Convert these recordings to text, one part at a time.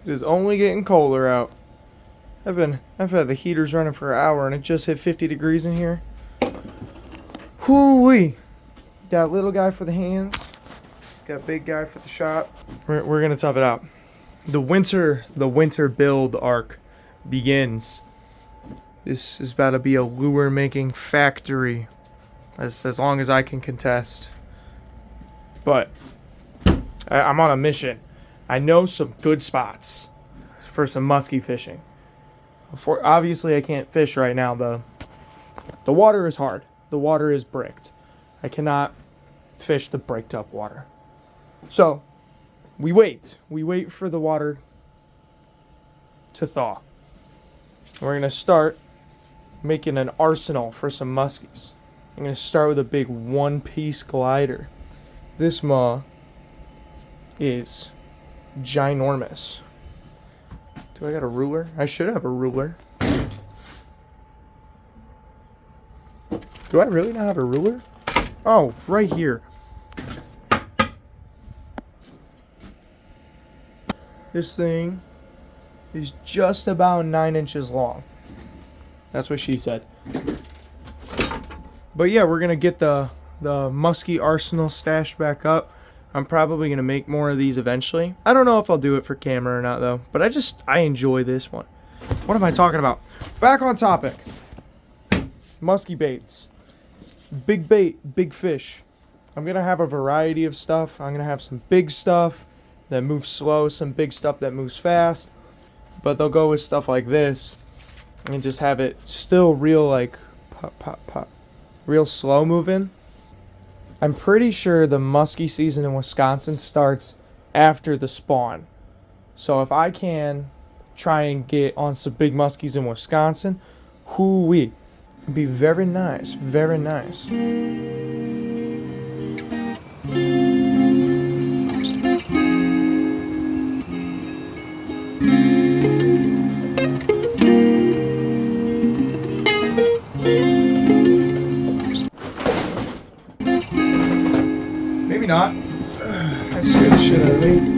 It is only getting colder out. I've had the heaters running for an hour and it just hit 50 degrees in here. Hoo-wee. Got little guy for the hands. Got big guy for the shop. We're gonna tough it out. The winter build arc begins. This is about to be a lure making factory, as long as I can contest. But I'm on a mission. I know some good spots for some musky fishing. Obviously, I can't fish right now. The water is hard. The water is bricked. I cannot fish the bricked up water. So, we wait. We wait for the water to thaw. We're going to start making an arsenal for some muskies. I'm going to start with a big one-piece glider. This maw is ginormous. Do I got a ruler? I should have a ruler. Do I really not have a ruler? Oh, right here. This thing is just about 9 inches long. That's what she said. But yeah, we're gonna get the musky arsenal stashed back up. I'm probably gonna make more of these eventually. I don't know if I'll do it for camera or not though, but I enjoy this one. What am I talking about? Back on topic. Musky baits. Big bait, big fish. I'm gonna have a variety of stuff. I'm gonna have some big stuff that moves slow, some big stuff that moves fast. But they'll go with stuff like this and just have it still real, like pop, pop, pop. Real slow moving. I'm pretty sure the musky season in Wisconsin starts after the spawn. So if I can try and get on some big muskies in Wisconsin, hoo-wee. It'd be very nice, very nice. Maybe not. That scared the shit out of me.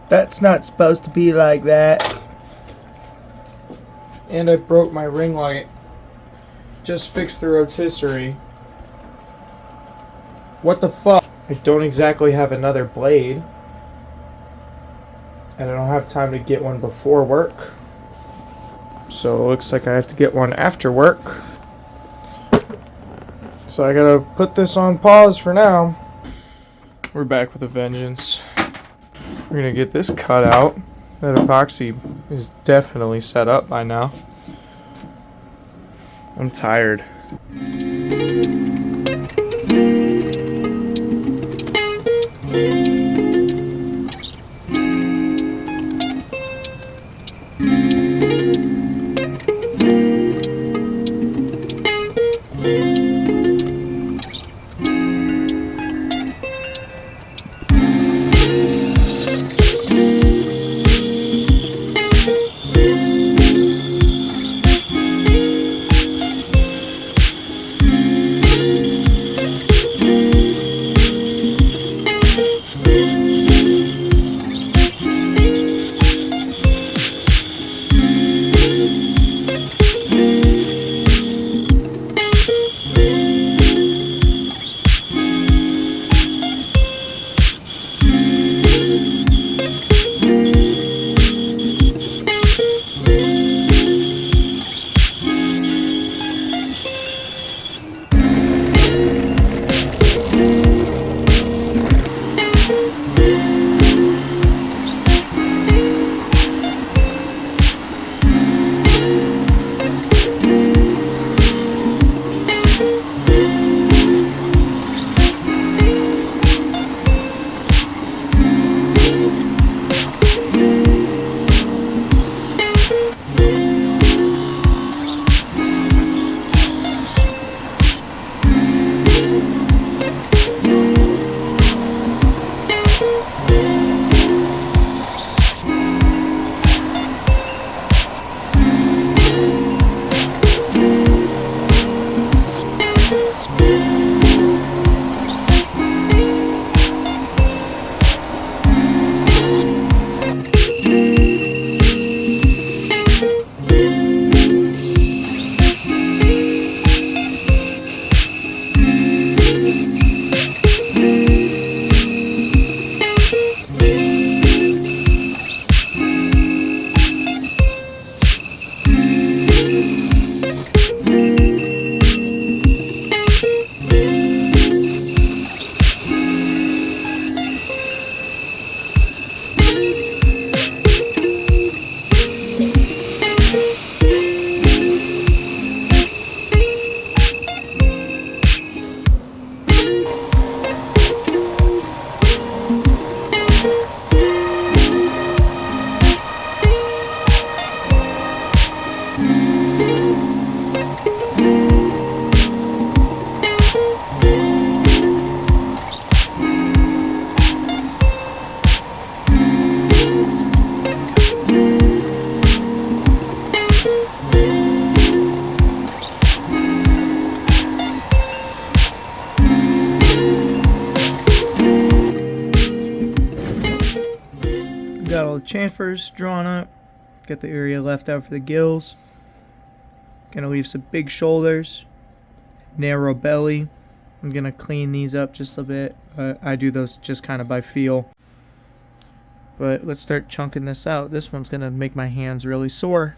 That's not supposed to be like that. And I broke my ring light. Just fixed the rotisserie. What the fuck? I don't exactly have another blade. And I don't have time to get one before work. So it looks like I have to get one after work. So I gotta put this on pause for now. We're back with a vengeance. We're gonna get this cut out. That epoxy is definitely set up by now. I'm tired. chamfers drawn up. Got the area left out for the gills. Gonna leave some big shoulders, narrow belly. I'm gonna clean these up just a bit. I do those just kind of by feel. But let's start chunking this out. This one's gonna make my hands really sore.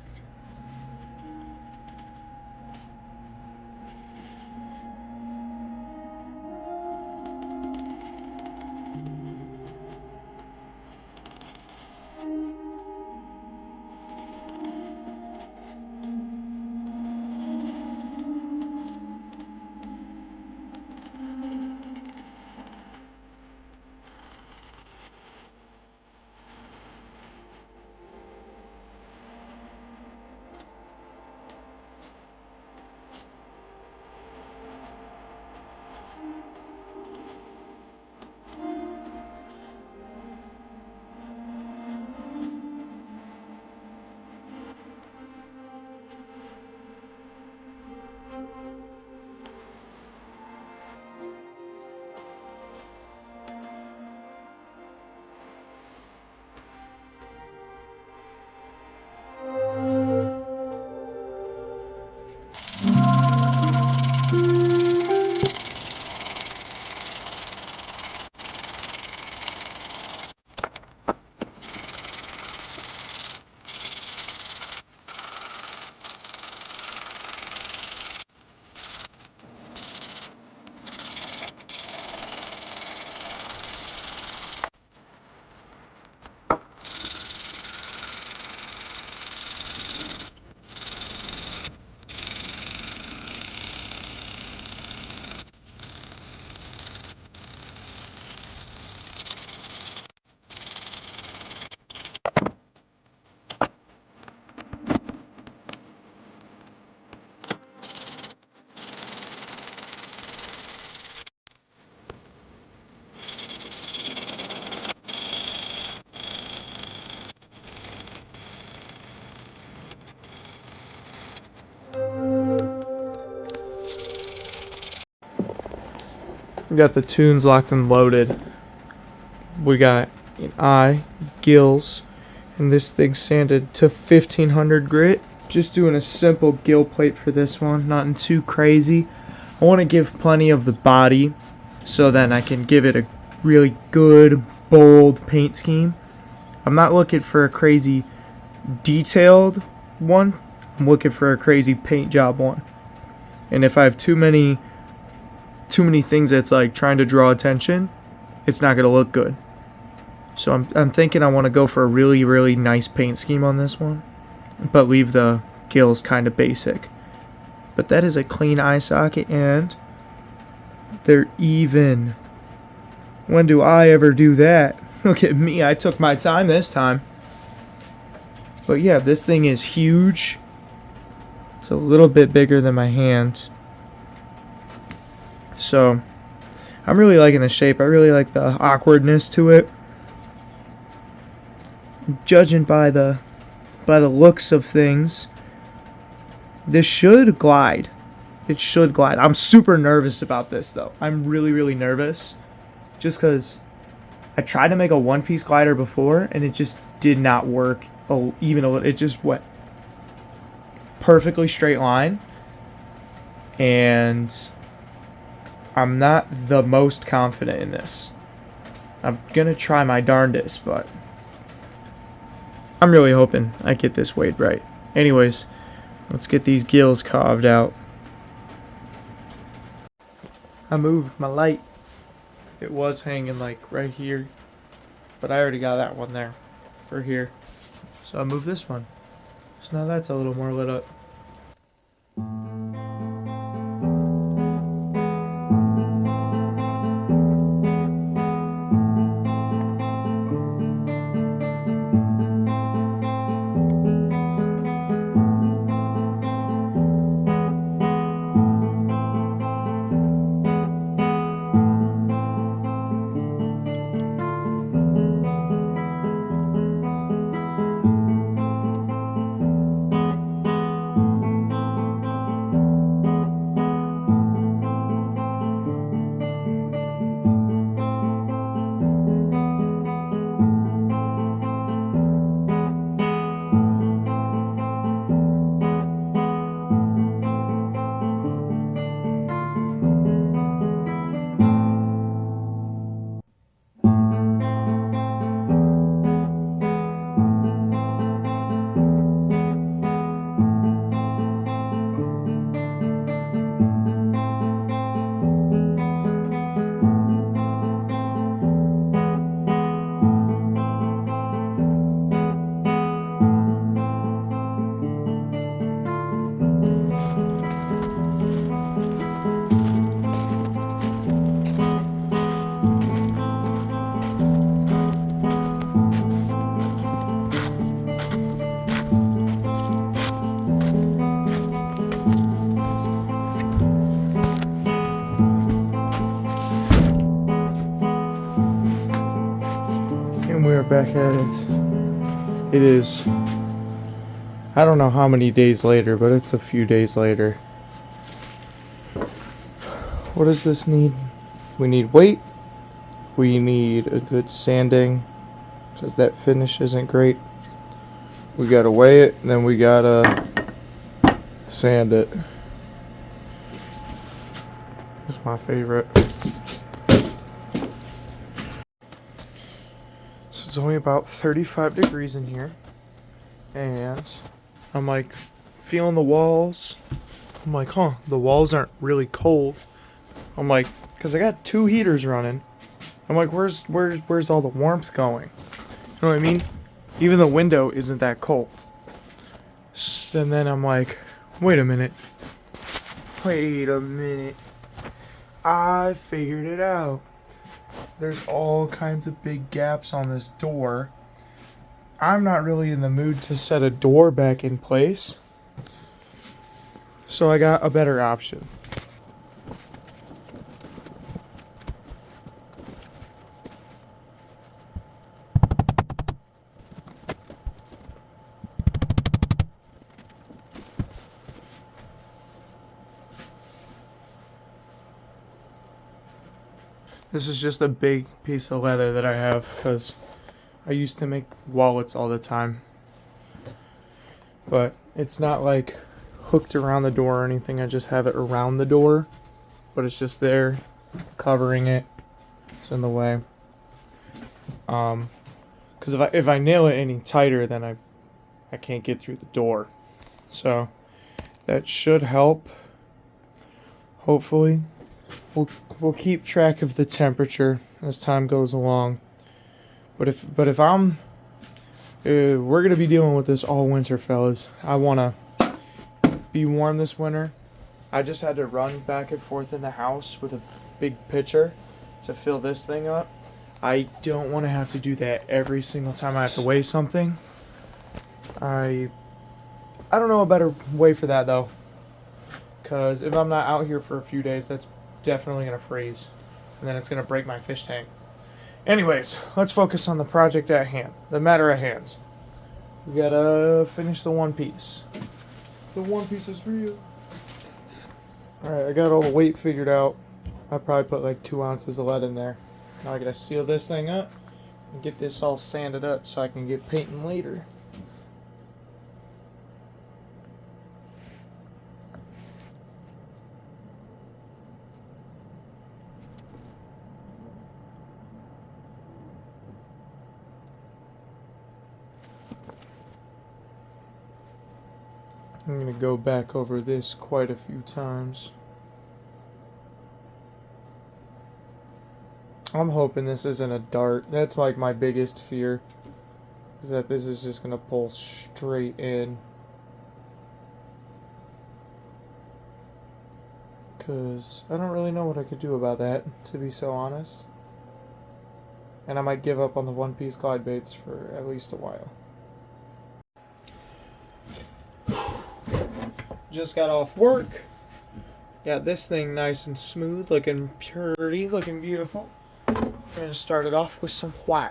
We got the tunes locked and loaded. We got an eye, gills, and this thing sanded to 1500 grit. Just doing a simple gill plate for this one, nothing too crazy. I want to give plenty of the body so then I can give it a really good, bold paint scheme. I'm not looking for a crazy detailed one. I'm looking for a crazy paint job one. And if I have too many things that's like trying to draw attention, it's not going to look good. So I'm thinking I want to go for a really, really nice paint scheme on this one, but leave the gills kind of basic. But that is a clean eye socket, and they're even. When do I ever do that? Look at me, I took my time this time. But yeah, this thing is huge. It's a little bit bigger than my hand. So I'm really liking the shape. I really like the awkwardness to it. Judging by the looks of things, this should glide. It should glide. I'm super nervous about this though. I'm really, really nervous. Just because I tried to make a one-piece glider before and it just did not work even a little. It just went perfectly straight line. And I'm not the most confident in this. I'm going to try my darndest, but I'm really hoping I get this weighed right. Anyways, let's get these gills carved out. I moved my light. It was hanging like right here, but I already got that one there for here. So I moved this one. So now that's a little more lit up. back at it. It is, I don't know how many days later, but it's a few days later. What does this need? We need weight. We need a good sanding, because that finish isn't great. We gotta weigh it, and then we gotta sand it. It's my favorite. So it's only about 35 degrees in here, and I'm like feeling the walls. I'm like, the walls aren't really cold. I'm like, because I got 2 heaters running. I'm like, where's all the warmth going? You know what I mean? Even the window isn't that cold. And then I'm like, wait a minute. I figured it out. There's all kinds of big gaps on this door. I'm not really in the mood to set a door back in place. So I got a better option. This is just a big piece of leather that I have because I used to make wallets all the time. But it's not like hooked around the door or anything. I just have it around the door. But it's just there, covering it. It's in the way. Because if I nail it any tighter, then I can't get through the door. So that should help. Hopefully. We'll keep track of the temperature as time goes along. But if I'm we're gonna be dealing with this all winter, fellas. I wanna be warm this winter. I just had to run back and forth in the house with a big pitcher to fill this thing up. I don't want to have to do that every single time I have to weigh something. I don't know a better way for that though. Cause if I'm not out here for a few days, that's definitely gonna freeze, and then it's gonna break my fish tank. Anyways, let's focus on the project at hand, the matter at hand. We gotta finish the one piece. The one piece is real. Alright, I got all the weight figured out. I probably put like 2 ounces of lead in there. Now I gotta seal this thing up and get this all sanded up so I can get painting later. I'm going to go back over this quite a few times. I'm hoping this isn't a dart. That's like my biggest fear, is that this is just going to pull straight in. Because I don't really know what I could do about that, to be so honest. And I might give up on the one-piece glide baits for at least a while. Just got off work. Got this thing nice and smooth, looking pretty, looking beautiful. We're going to start it off with some white.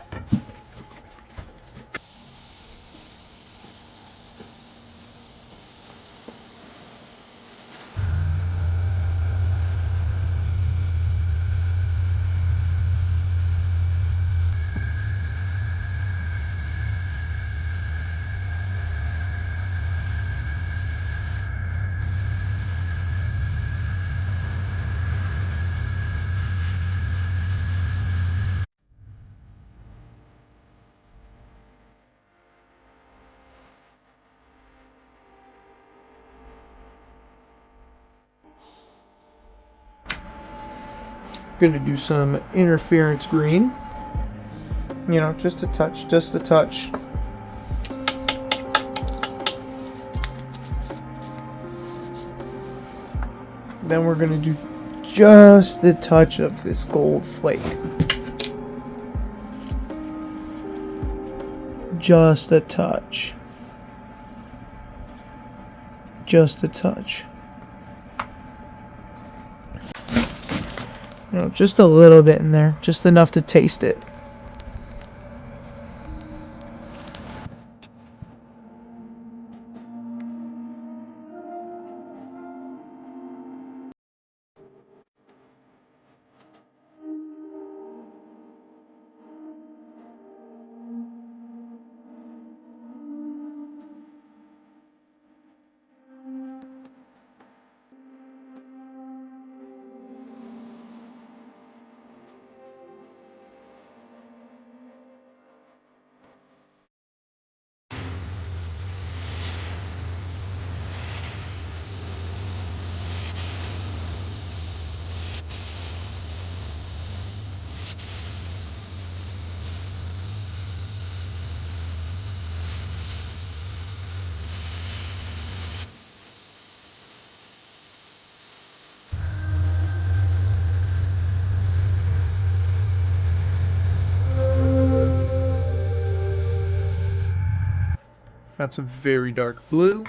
Gonna do some interference green. You know, just a touch, just a touch. Then we're gonna do just a touch of this gold flake. Just a touch. Just a touch. You know, just a little bit in there, just enough to taste it. That's a very dark blue.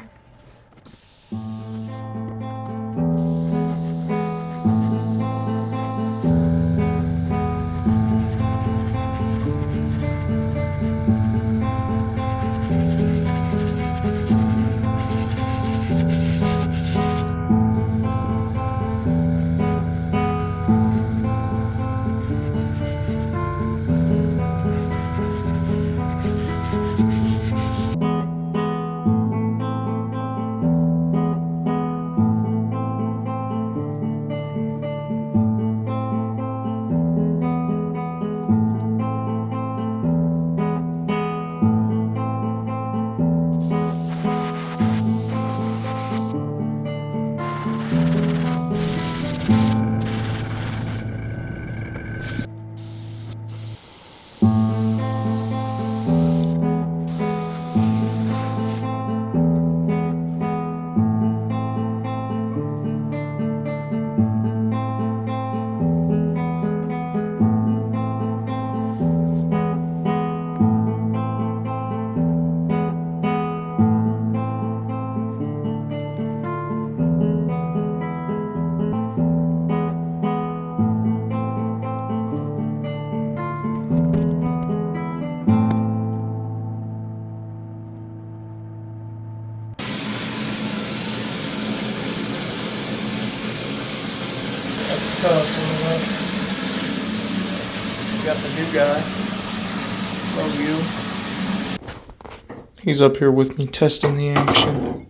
That's tough. We got the new guy. Love you. He's up here with me testing the action.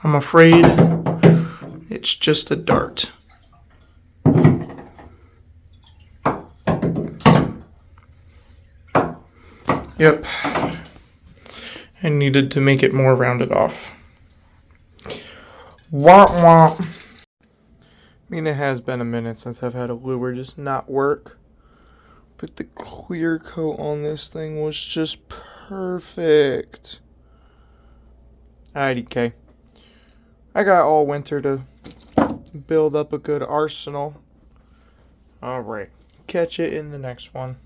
I'm afraid it's just a dart. Yep. I needed to make it more rounded off. Womp womp. I mean, it has been a minute since I've had a lure just not work. But the clear coat on this thing was just perfect. Alrighty, K. I got all winter to build up a good arsenal. Alright. Catch it in the next one.